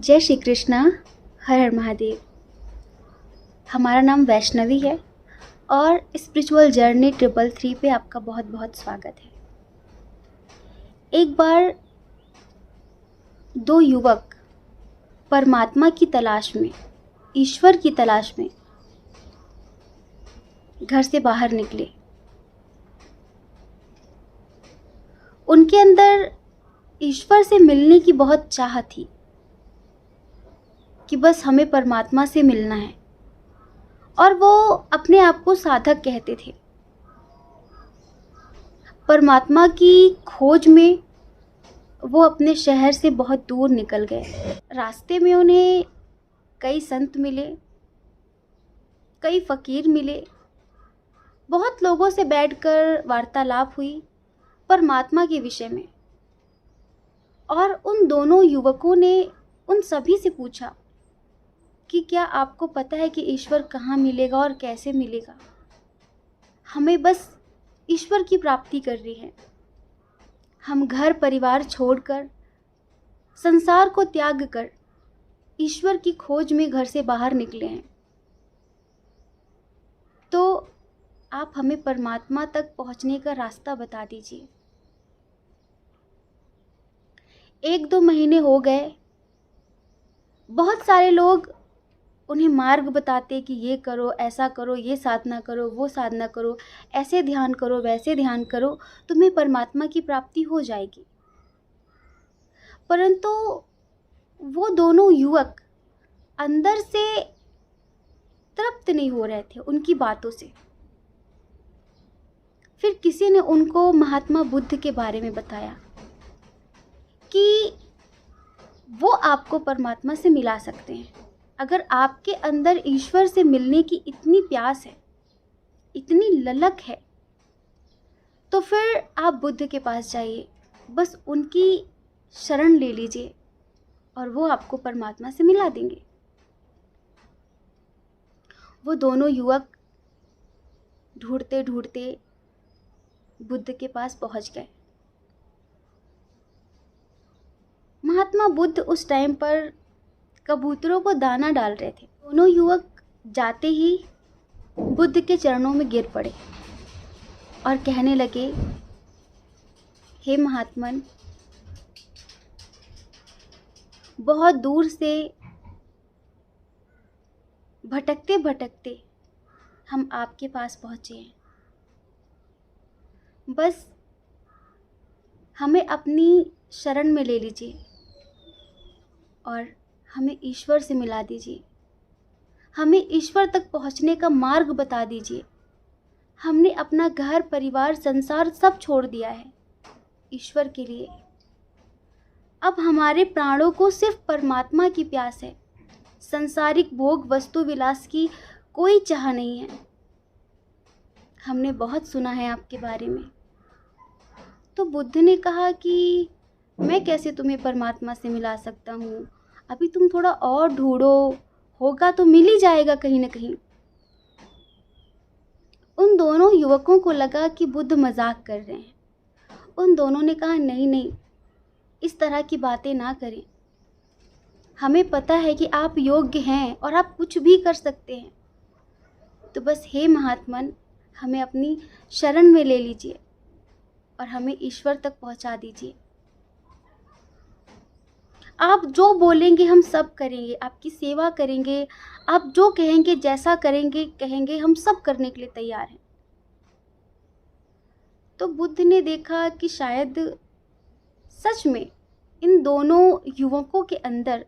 जय श्री कृष्णा। हर हर महादेव। हमारा नाम वैष्णवी है और स्पिरिचुअल जर्नी 333 पे आपका बहुत बहुत स्वागत है। एक बार दो युवक परमात्मा की तलाश में, ईश्वर की तलाश में घर से बाहर निकले। उनके अंदर ईश्वर से मिलने की बहुत चाह थी कि बस हमें परमात्मा से मिलना है, और वो अपने आप को साधक कहते थे। परमात्मा की खोज में वो अपने शहर से बहुत दूर निकल गए। रास्ते में उन्हें कई संत मिले, कई फकीर मिले, बहुत लोगों से बैठकर वार्तालाप हुई परमात्मा के विषय में। और उन दोनों युवकों ने उन सभी से पूछा कि क्या आपको पता है कि ईश्वर कहाँ मिलेगा और कैसे मिलेगा? हमें बस ईश्वर की प्राप्ति करनी है। हम घर परिवार छोड़कर, संसार को त्याग कर ईश्वर की खोज में घर से बाहर निकले हैं। तो आप हमें परमात्मा तक पहुंचने का रास्ता बता दीजिए। 1-2 महीने हो गए। बहुत सारे लोग उन्हें मार्ग बताते कि ये करो, ऐसा करो, ये साधना करो, वो साधना करो, ऐसे ध्यान करो, वैसे ध्यान करो, तुम्हें परमात्मा की प्राप्ति हो जाएगी। परंतु वो दोनों युवक अंदर से तृप्त नहीं हो रहे थे उनकी बातों से। फिर किसी ने उनको महात्मा बुद्ध के बारे में बताया कि वो आपको परमात्मा से मिला सकते हैं। अगर आपके अंदर ईश्वर से मिलने की इतनी प्यास है, इतनी ललक है, तो फिर आप बुद्ध के पास जाइए, बस उनकी शरण ले लीजिए और वो आपको परमात्मा से मिला देंगे। वो दोनों युवक ढूंढते ढूंढते बुद्ध के पास पहुंच गए। महात्मा बुद्ध उस टाइम पर कबूतरों को दाना डाल रहे थे। दोनों युवक जाते ही बुद्ध के चरणों में गिर पड़े और कहने लगे, हे महात्मन, बहुत दूर से भटकते भटकते हम आपके पास पहुँचे हैं। बस हमें अपनी शरण में ले लीजिए और हमें ईश्वर से मिला दीजिए। हमें ईश्वर तक पहुंचने का मार्ग बता दीजिए। हमने अपना घर परिवार संसार सब छोड़ दिया है ईश्वर के लिए। अब हमारे प्राणों को सिर्फ परमात्मा की प्यास है। सांसारिक भोग वस्तु विलास की कोई चाह नहीं है। हमने बहुत सुना है आपके बारे में। तो बुद्ध ने कहा कि मैं कैसे तुम्हें परमात्मा से मिला सकता हूँ? अभी तुम थोड़ा और ढूंढो, होगा तो मिल ही जाएगा कहीं ना कहीं। उन दोनों युवकों को लगा कि बुद्ध मजाक कर रहे हैं। उन दोनों ने कहा, नहीं नहीं, इस तरह की बातें ना करें। हमें पता है कि आप योग्य हैं और आप कुछ भी कर सकते हैं। तो बस हे महात्मन, हमें अपनी शरण में ले लीजिए और हमें ईश्वर तक पहुंचा दीजिए। आप जो बोलेंगे हम सब करेंगे, आपकी सेवा करेंगे। आप जो कहेंगे, जैसा कहेंगे, हम सब करने के लिए तैयार हैं। तो बुद्ध ने देखा कि शायद सच में इन दोनों युवकों के अंदर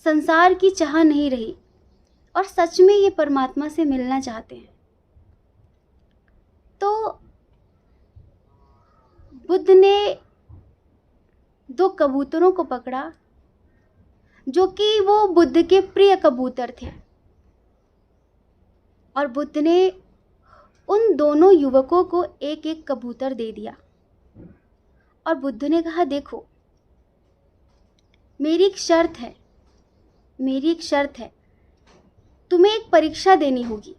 संसार की चाह नहीं रही और सच में ये परमात्मा से मिलना चाहते हैं। तो बुद्ध ने 2 कबूतरों को पकड़ा, जो कि वो बुद्ध के प्रिय कबूतर थे, और बुद्ध ने उन दोनों युवकों को एक एक कबूतर दे दिया। और बुद्ध ने कहा, देखो, मेरी एक शर्त है। तुम्हें एक परीक्षा देनी होगी।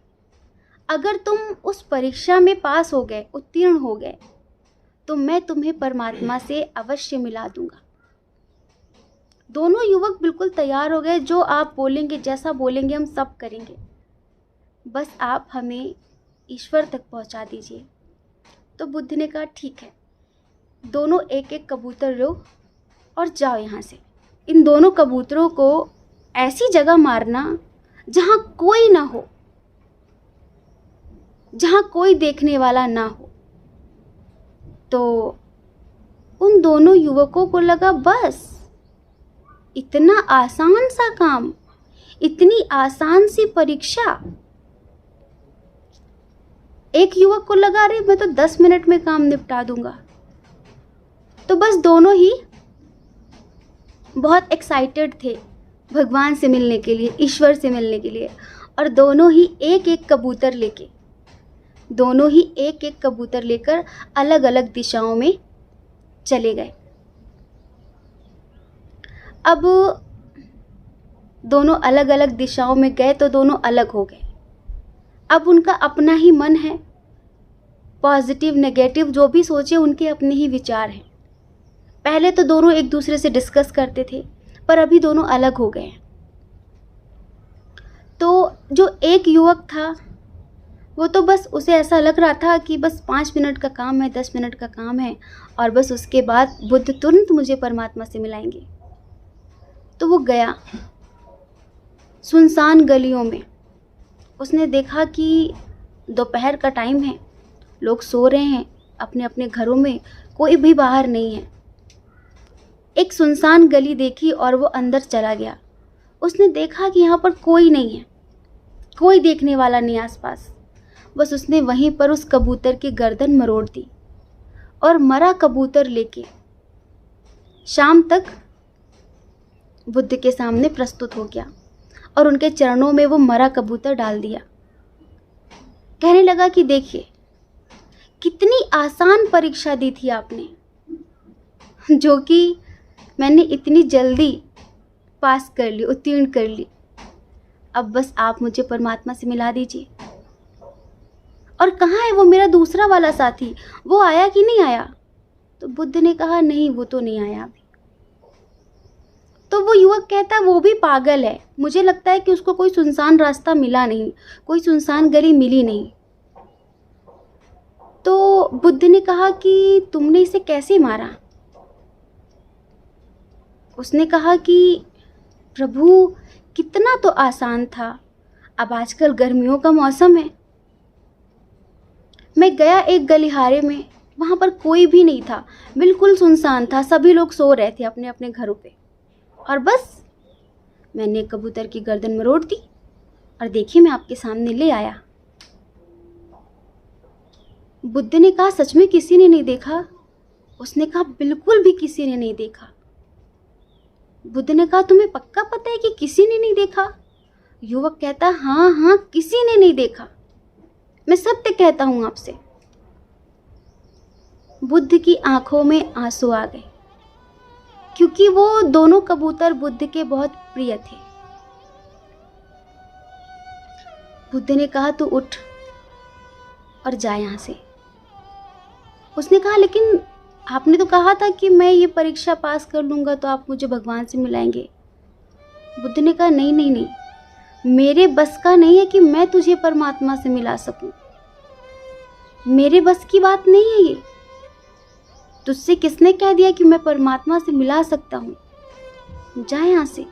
अगर तुम उस परीक्षा में पास हो गए, उत्तीर्ण हो गए, तो मैं तुम्हें परमात्मा से अवश्य मिला दूंगा। दोनों युवक बिल्कुल तैयार हो गए, जो आप बोलेंगे, जैसा बोलेंगे हम सब करेंगे, बस आप हमें ईश्वर तक पहुंचा दीजिए। तो बुद्ध ने कहा ठीक है, दोनों एक एक कबूतर लो और जाओ यहाँ से। इन दोनों कबूतरों को ऐसी जगह मारना जहाँ कोई ना हो, जहाँ कोई देखने वाला ना हो। तो उन दोनों युवकों को लगा बस इतना आसान सा काम, इतनी आसान सी परीक्षा। एक युवक को लगा अरे मैं तो 10 मिनट में काम निपटा दूंगा। तो बस दोनों ही बहुत एक्साइटेड थे भगवान से मिलने के लिए, ईश्वर से मिलने के लिए, और दोनों ही एक एक कबूतर लेकर अलग अलग दिशाओं में चले गए। अब दोनों अलग अलग दिशाओं में गए तो दोनों अलग हो गए। अब उनका अपना ही मन है, पॉजिटिव नेगेटिव जो भी सोचे उनके अपने ही विचार हैं। पहले तो दोनों एक दूसरे से डिस्कस करते थे, पर अभी दोनों अलग हो गए। तो जो एक युवक था वो तो बस उसे ऐसा लग रहा था कि बस 5 मिनट का काम है, 10 मिनट का काम है, और बस उसके बाद बुद्ध तुरंत मुझे परमात्मा से मिलाएंगे। तो वो गया सुनसान गलियों में। उसने देखा कि दोपहर का टाइम है, लोग सो रहे हैं अपने अपने घरों में, कोई भी बाहर नहीं है। एक सुनसान गली देखी और वो अंदर चला गया। उसने देखा कि यहाँ पर कोई नहीं है, कोई देखने वाला नहीं आसपास। बस उसने वहीं पर उस कबूतर की गर्दन मरोड़ दी और मरा कबूतर लेके शाम तक बुद्ध के सामने प्रस्तुत हो गया और उनके चरणों में वो मरा कबूतर डाल दिया। कहने लगा कि देखिए कितनी आसान परीक्षा दी थी आपने, जो कि मैंने इतनी जल्दी पास कर ली, उत्तीर्ण कर ली। अब बस आप मुझे परमात्मा से मिला दीजिए। और कहाँ है वो मेरा दूसरा वाला साथी, वो आया कि नहीं आया? तो बुद्ध ने कहा नहीं, वो तो नहीं आया अभी। तो वो युवक कहता वो भी पागल है, मुझे लगता है कि उसको कोई सुनसान रास्ता मिला नहीं, कोई सुनसान गली मिली नहीं। तो बुद्ध ने कहा कि तुमने इसे कैसे मारा? उसने कहा कि प्रभु कितना तो आसान था, अब आजकल गर्मियों का मौसम है, मैं गया एक गलिहारे में, वहाँ पर कोई भी नहीं था, बिल्कुल सुनसान था, सभी लोग सो रहे थे अपने अपने घरों पे, और बस मैंने कबूतर की गर्दन मरोड़ दी और देखिए मैं आपके सामने ले आया। बुद्ध ने कहा सच में किसी ने नहीं देखा? उसने कहा बिल्कुल भी किसी ने नहीं देखा। बुद्ध ने कहा तुम्हें पक्का पता है कि किसी ने नहीं देखा? युवक कहता हाँ हाँ किसी ने नहीं देखा, मैं सत्य कहता हूं आपसे। बुद्ध की आंखों में आंसू आ गए, क्योंकि वो दोनों कबूतर बुद्ध के बहुत प्रिय थे। बुद्ध ने कहा तू उठ और जा यहाँ से। उसने कहा लेकिन आपने तो कहा था कि मैं ये परीक्षा पास कर लूँगा तो आप मुझे भगवान से मिलाएंगे। बुद्ध ने कहा नहीं नहीं नहीं, मेरे बस का नहीं है कि मैं तुझे परमात्मा से मिला सकूं, मेरे बस की बात नहीं है ये। तुझसे किसने कह दिया कि मैं परमात्मा से मिला सकता हूं? जा यहाँ से।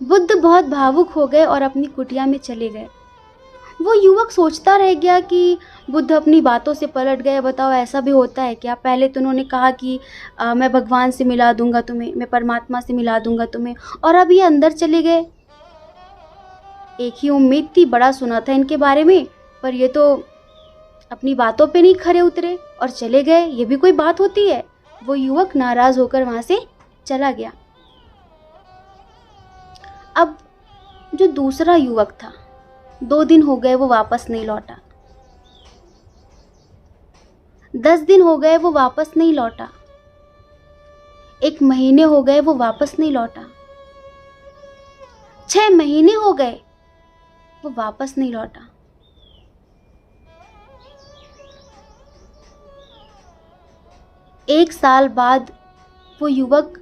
बुद्ध बहुत भावुक हो गए और अपनी कुटिया में चले गए। वो युवक सोचता रह गया कि बुद्ध अपनी बातों से पलट गए, बताओ ऐसा भी होता है क्या? पहले तो उन्होंने कहा कि मैं भगवान से मिला दूंगा तुम्हें, मैं परमात्मा से मिला दूंगा तुम्हें, और अब ये अंदर चले गए। एक ही उम्मीद थी, बड़ा सुना था इनके बारे में, पर ये तो अपनी बातों पे नहीं खरे उतरे और चले गए, ये भी कोई बात होती है? वो युवक नाराज होकर वहां से चला गया। अब जो दूसरा युवक था, 2 दिन हो गए वो वापस नहीं लौटा, 10 दिन हो गए वो वापस नहीं लौटा, 1 महीने हो गए वो वापस नहीं लौटा, 6 महीने हो गए वो वापस नहीं लौटा। 1 साल बाद वो युवक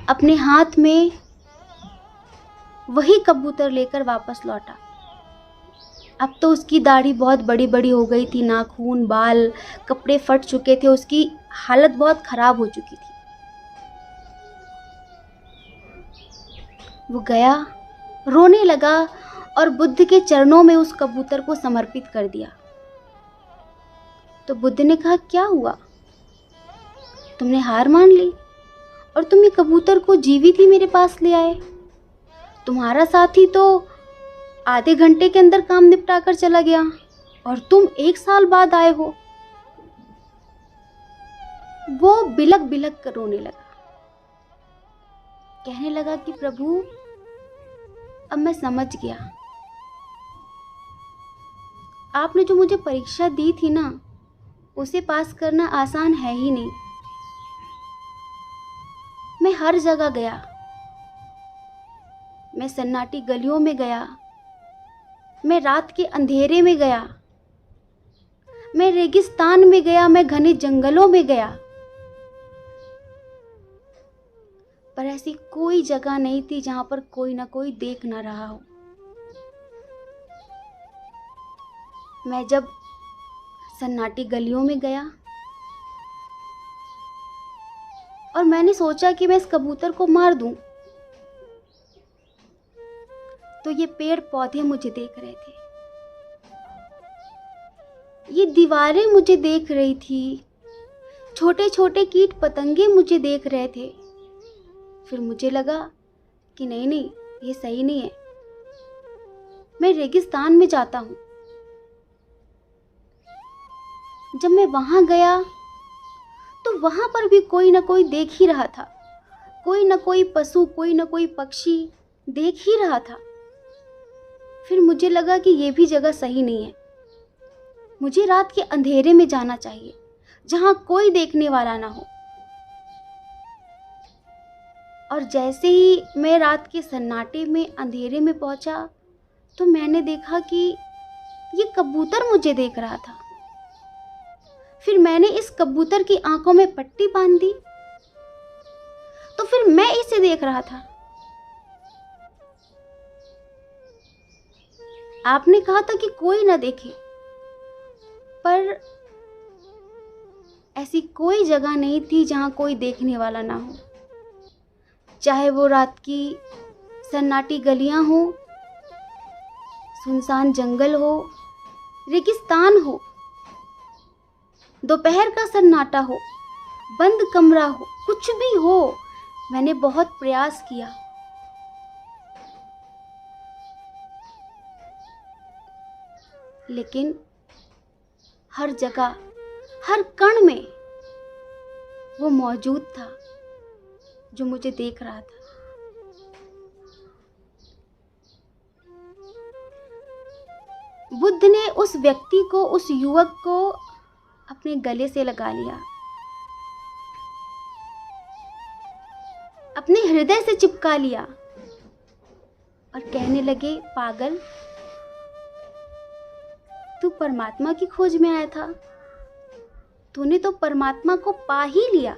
अपने हाथ में वही कबूतर लेकर वापस लौटा। अब तो उसकी दाढ़ी बहुत बड़ी बड़ी हो गई थी, नाखून, बाल, कपड़े फट चुके थे, उसकी हालत बहुत खराब हो चुकी थी। वो गया, रोने लगा और बुद्ध के चरणों में उस कबूतर को समर्पित कर दिया। तो बुद्ध ने कहा, क्या हुआ? तुमने हार मान ली और तुम ये कबूतर को जीवित ही मेरे पास ले आए। तुम्हारा साथी तो आधे घंटे के अंदर काम निपटा कर चला गया और तुम 1 साल बाद आए हो। वो बिलक बिलक कर रोने लगा, कहने लगा कि प्रभु, अब मैं समझ गया, आपने जो मुझे परीक्षा दी थी ना, उसे पास करना आसान है ही नहीं। मैं हर जगह गया, मैं सन्नाटी गलियों में गया, मैं रात के अंधेरे में गया, मैं रेगिस्तान में गया, मैं घने जंगलों में गया, पर ऐसी कोई जगह नहीं थी जहां पर कोई ना कोई देख ना रहा हो। मैं जब सन्नाटी गलियों में गया और मैंने सोचा कि मैं इस कबूतर को मार दूं, तो ये पेड़ पौधे मुझे देख रहे थे, ये दीवारें मुझे देख रही थी, छोटे छोटे कीट पतंगे मुझे देख रहे थे। फिर मुझे लगा कि नहीं नहीं, ये सही नहीं है, मैं रेगिस्तान में जाता हूँ। जब मैं वहां गया तो वहां पर भी कोई ना कोई देख ही रहा था, कोई ना कोई पशु, कोई ना कोई पक्षी देख ही रहा था। फिर मुझे लगा कि ये भी जगह सही नहीं है, मुझे रात के अंधेरे में जाना चाहिए जहां कोई देखने वाला ना हो। और जैसे ही मैं रात के सन्नाटे में अंधेरे में पहुंचा तो मैंने देखा कि ये कबूतर मुझे देख रहा था। फिर मैंने इस कबूतर की आंखों में पट्टी बांध दी, तो फिर मैं इसे देख रहा था। आपने कहा था कि कोई ना देखे, पर ऐसी कोई जगह नहीं थी जहां कोई देखने वाला ना हो, चाहे वो रात की सन्नाटी गलियां हो, सुनसान जंगल हो, रेगिस्तान हो, दोपहर का सन्नाटा हो, बंद कमरा हो, कुछ भी हो। मैंने बहुत प्रयास किया, लेकिन हर जगह, हर कण में वो मौजूद था जो मुझे देख रहा था। बुद्ध ने उस व्यक्ति को, उस युवक को अपने गले से लगा लिया, अपने हृदय से चिपका लिया और कहने लगे, पागल, तू परमात्मा की खोज में आया था, तूने तो परमात्मा को पा ही लिया।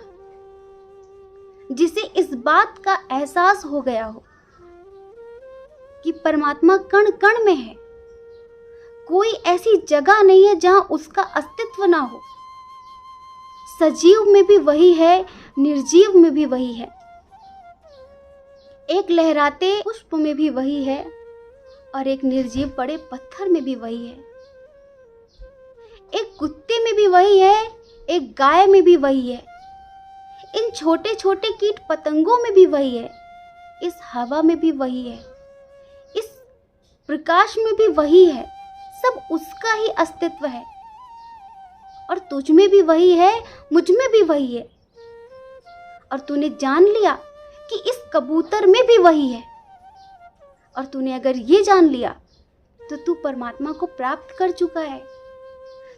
जिसे इस बात का एहसास हो गया हो कि परमात्मा कण कण में है, कोई ऐसी जगह नहीं है जहां उसका अस्तित्व ना हो। सजीव में भी वही है, निर्जीव में भी वही है, एक लहराते पुष्प में भी वही है और एक निर्जीव पड़े पत्थर में भी वही है, एक कुत्ते में भी वही है, एक गाय में भी वही है, इन छोटे छोटे कीट पतंगों में भी वही है, इस हवा में भी वही है, इस प्रकाश में भी वही है। सब उसका ही अस्तित्व है और तुझ में भी वही है, मुझ में भी वही है। और तूने जान लिया कि इस कबूतर में भी वही है, और तूने अगर ये जान लिया तो तू परमात्मा को प्राप्त कर चुका है।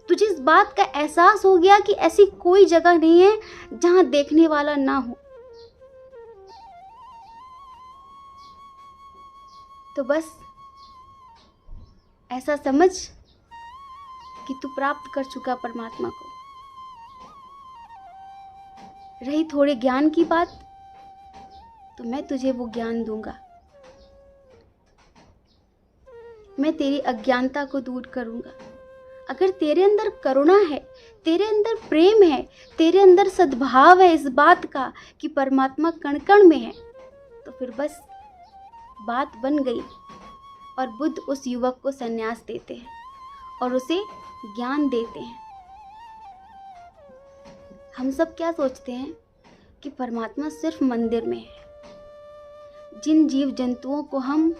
तुझे इस बात का एहसास हो गया कि ऐसी कोई जगह नहीं है जहां देखने वाला ना हो। तो बस ऐसा समझ कि तू प्राप्त कर चुका परमात्मा को। रही थोड़े ज्ञान की बात, तो मैं तुझे वो ज्ञान दूंगा। मैं तेरी अज्ञानता को दूर करूंगा। अगर तेरे अंदर करुणा है, तेरे अंदर प्रेम है, तेरे अंदर सद्भाव है इस बात का कि परमात्मा कण कण में है, तो फिर बस बात बन गई। और बुद्ध उस युवक को संन्यास देते हैं और उसे ज्ञान देते हैं। हम सब क्या सोचते हैं कि परमात्मा सिर्फ मंदिर में है। जिन जीव जंतुओं को हम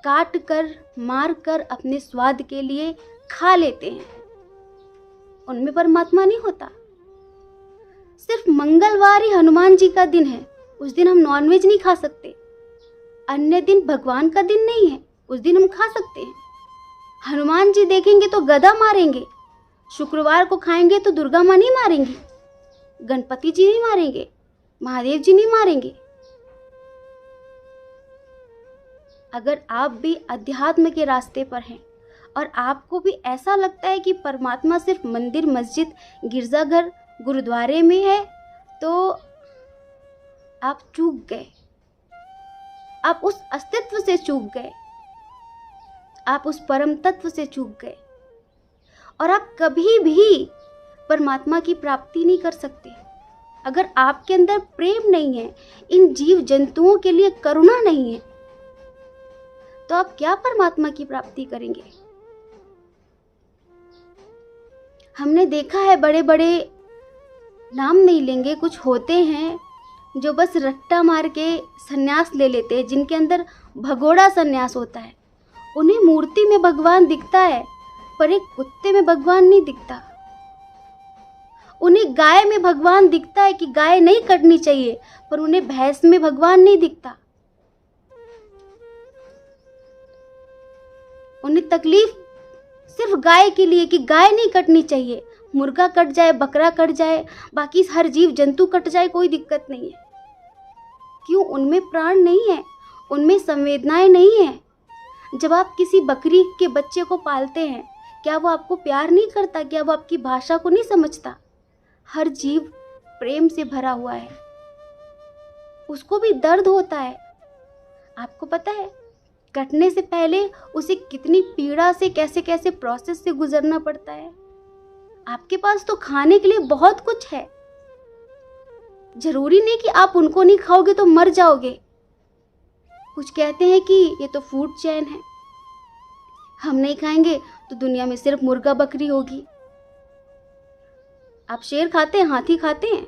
काट कर, मार कर अपने स्वाद के लिए खा लेते हैं, उनमें परमात्मा नहीं होता। सिर्फ मंगलवार ही हनुमान जी का दिन है, उस दिन हम नॉनवेज नहीं खा सकते। अन्य दिन भगवान का दिन नहीं है, उस दिन हम खा सकते हैं। हनुमान जी देखेंगे तो गदा मारेंगे, शुक्रवार को खाएंगे तो दुर्गा माँ नहीं मारेंगी, गणपति जी नहीं मारेंगे, महादेव जी नहीं मारेंगे। अगर आप भी अध्यात्म के रास्ते पर हैं और आपको भी ऐसा लगता है कि परमात्मा सिर्फ मंदिर, मस्जिद, गिरजाघर, गुरुद्वारे में है, तो आप चूक गए। आप उस अस्तित्व से चूक गए, आप उस परम तत्व से चूक गए, और आप कभी भी परमात्मा की प्राप्ति नहीं कर सकते। अगर आपके अंदर प्रेम नहीं है, इन जीव जंतुओं के लिए करुणा नहीं है, तो आप क्या परमात्मा की प्राप्ति करेंगे? हमने देखा है, बड़े बड़े नाम नहीं लेंगे, कुछ होते हैं जो बस रट्टा मार के सन्यास ले लेते हैं, जिनके अंदर भगोड़ा सन्यास होता है। उन्हें मूर्ति में भगवान दिखता है, पर एक कुत्ते में भगवान नहीं दिखता। उन्हें गाय में भगवान दिखता है कि गाय नहीं कटनी चाहिए, पर उन्हें भैंस में भगवान नहीं दिखता। उन्हें तकलीफ सिर्फ गाय के लिए कि गाय नहीं कटनी चाहिए, मुर्गा कट जाए, बकरा कट जाए, बाकी हर जीव जंतु कट जाए, कोई दिक्कत नहीं है। क्यों? उनमें प्राण नहीं है, उनमें संवेदनाएं नहीं है। जब आप किसी बकरी के बच्चे को पालते हैं, क्या वो आपको प्यार नहीं करता? क्या वो आपकी भाषा को नहीं समझता? हर जीव प्रेम से भरा हुआ है, उसको भी दर्द होता है। आपको पता है कटने से पहले उसे कितनी पीड़ा से, कैसे कैसे प्रोसेस से गुजरना पड़ता है। आपके पास तो खाने के लिए बहुत कुछ है, जरूरी नहीं कि आप उनको नहीं खाओगे तो मर जाओगे। कुछ कहते हैं कि ये तो फूड चेन है, हम नहीं खाएंगे तो दुनिया में सिर्फ मुर्गा बकरी होगी। आप शेर खाते हैं, हाथी खाते हैं,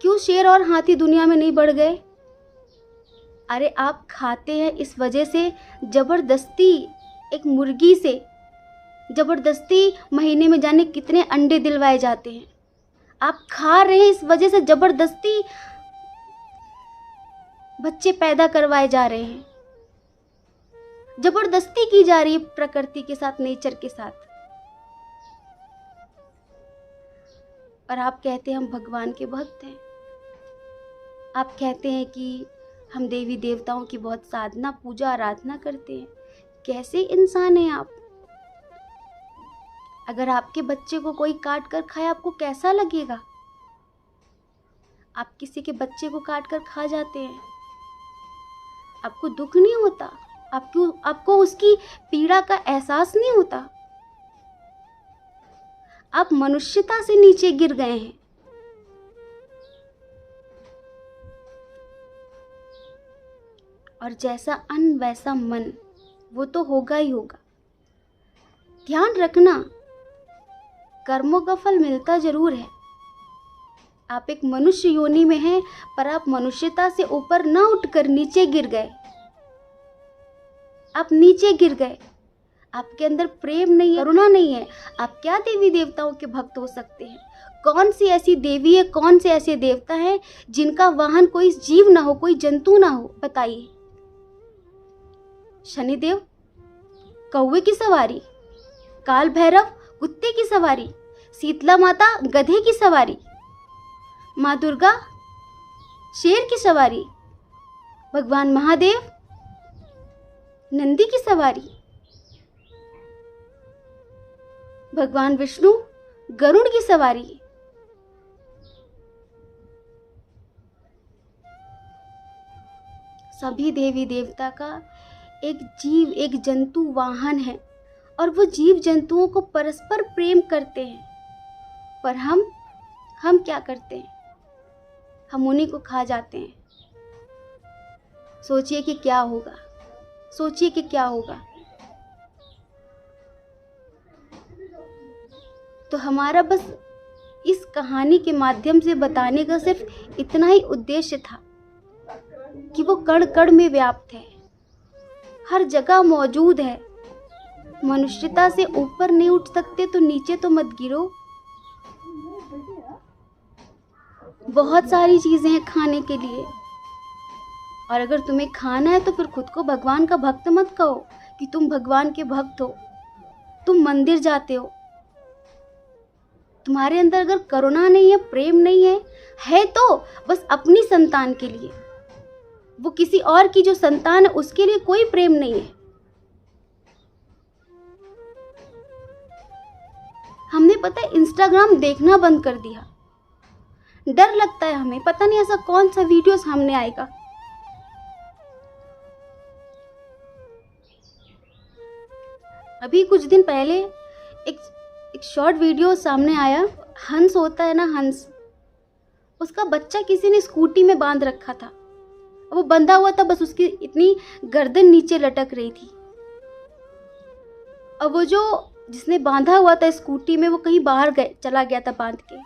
क्यों शेर और हाथी दुनिया में नहीं बढ़ गए? अरे आप खाते हैं इस वजह से, जबरदस्ती एक मुर्गी से जबरदस्ती महीने में जाने कितने अंडे दिलवाए जाते हैं। आप खा रहे हैं इस वजह से, जबरदस्ती बच्चे पैदा करवाए जा रहे हैं, जबरदस्ती की जा रही है प्रकृति के साथ, नेचर के साथ। और आप कहते हैं हम भगवान के भक्त हैं, आप कहते हैं कि हम देवी देवताओं की बहुत साधना, पूजा, आराधना करते हैं। कैसे इंसान हैं आप? अगर आपके बच्चे को कोई काट कर खाए, आपको कैसा लगेगा? आप किसी के बच्चे को काट कर खा जाते हैं, आपको दुख नहीं होता? आपको उसकी पीड़ा का एहसास नहीं होता? आप मनुष्यता से नीचे गिर गए हैं। और जैसा अन्न वैसा मन, वो तो होगा ही होगा। ध्यान रखना, कर्मों का फल मिलता जरूर है। आप एक मनुष्य योनि में हैं, पर आप मनुष्यता से ऊपर ना उठकर नीचे गिर गए। आप नीचे गिर गए, आपके अंदर प्रेम नहीं है, करुणा नहीं है। आप क्या देवी देवताओं के भक्त हो सकते हैं? कौन सी ऐसी देवी है, कौन से ऐसे देवता हैं जिनका वाहन कोई जीव ना हो, कोई जंतु ना हो? बताइए। शनिदेव कौवे की सवारी, काल भैरव कुत्ते की सवारी, शीतला माता गधे की सवारी, माँ दुर्गा शेर की सवारी, भगवान महादेव नंदी की सवारी, भगवान विष्णु गरुड़ की सवारी, सभी देवी देवता का एक जीव, एक जंतु वाहन है और वो जीव जंतुओं को परस्पर प्रेम करते हैं। पर हम क्या करते हैं? हम उन्हीं को खा जाते हैं। सोचिए कि क्या होगा, सोचिए कि क्या होगा। तो हमारा बस इस कहानी के माध्यम से बताने का सिर्फ इतना ही उद्देश्य था कि वो कण कण में व्याप्त है, हर जगह मौजूद है। मनुष्यता से ऊपर नहीं उठ सकते तो नीचे तो मत गिरो। बहुत सारी चीजें हैं खाने के लिए, और अगर तुम्हें खाना है तो फिर खुद को भगवान का भक्त मत कहो कि तुम भगवान के भक्त हो, तुम मंदिर जाते हो। तुम्हारे अंदर अगर करुणा नहीं है, प्रेम नहीं है तो बस अपनी संतान के लिए। वो किसी और की जो संतान है उसके लिए कोई प्रेम नहीं है। हमने पता है इंस्टाग्राम देखना बंद कर दिया। डर लगता है हमें, पता नहीं ऐसा कौन सा वीडियो सामने आएगा। अभी कुछ दिन पहले एक शॉर्ट वीडियो सामने आया। हंस होता है ना, हंस, उसका बच्चा किसी ने स्कूटी में बांध रखा था। वो बंधा हुआ था, बस उसकी इतनी गर्दन नीचे लटक रही थी। अब वो जो जिसने बांधा हुआ था स्कूटी में, वो कहीं बाहर चला गया था बांध के।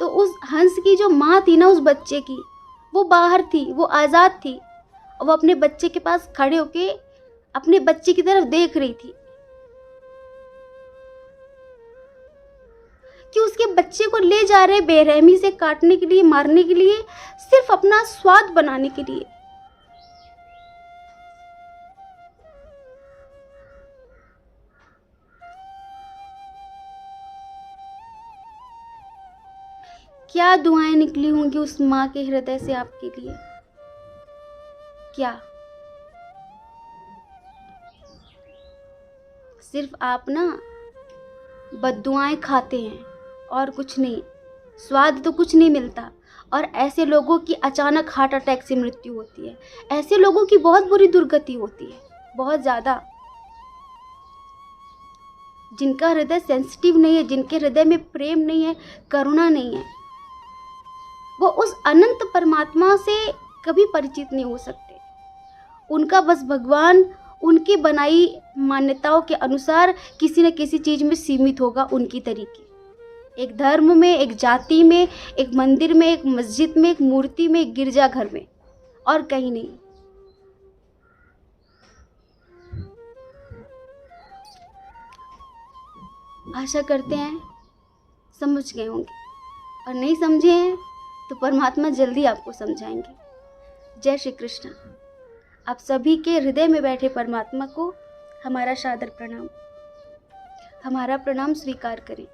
तो उस हंस की जो माँ थी ना, उस बच्चे की, वो बाहर थी, वो आज़ाद थी। और वो अपने बच्चे के पास खड़े होके अपने बच्चे की तरफ देख रही थी कि उसके बच्चे को ले जा रहे बेरहमी से काटने के लिए, मारने के लिए, सिर्फ अपना स्वाद बनाने के लिए। क्या दुआएं निकली होंगी उस माँ के हृदय से आपके लिए? क्या सिर्फ आप ना बद्दुआएं खाते हैं और कुछ नहीं, स्वाद तो कुछ नहीं मिलता। और ऐसे लोगों की अचानक हार्ट अटैक से मृत्यु होती है। ऐसे लोगों की बहुत बुरी दुर्गति होती है, बहुत ज़्यादा। जिनका हृदय सेंसिटिव नहीं है, जिनके हृदय में प्रेम नहीं है, करुणा नहीं है, वो उस अनंत परमात्मा से कभी परिचित नहीं हो सकते। उनका बस भगवान उनकी बनाई मान्यताओं के अनुसार किसी न किसी चीज़ में सीमित होगा, उनकी तरीके। एक धर्म में, एक जाति में, एक मंदिर में, एक मस्जिद में, एक मूर्ति में, एक गिरजाघर में, और कहीं नहीं। आशा करते हैं समझ गए होंगे, और नहीं समझे हैं तो परमात्मा जल्दी आपको समझाएंगे। जय श्री कृष्ण। आप सभी के हृदय में बैठे परमात्मा को हमारा सादर प्रणाम, हमारा प्रणाम स्वीकार करें।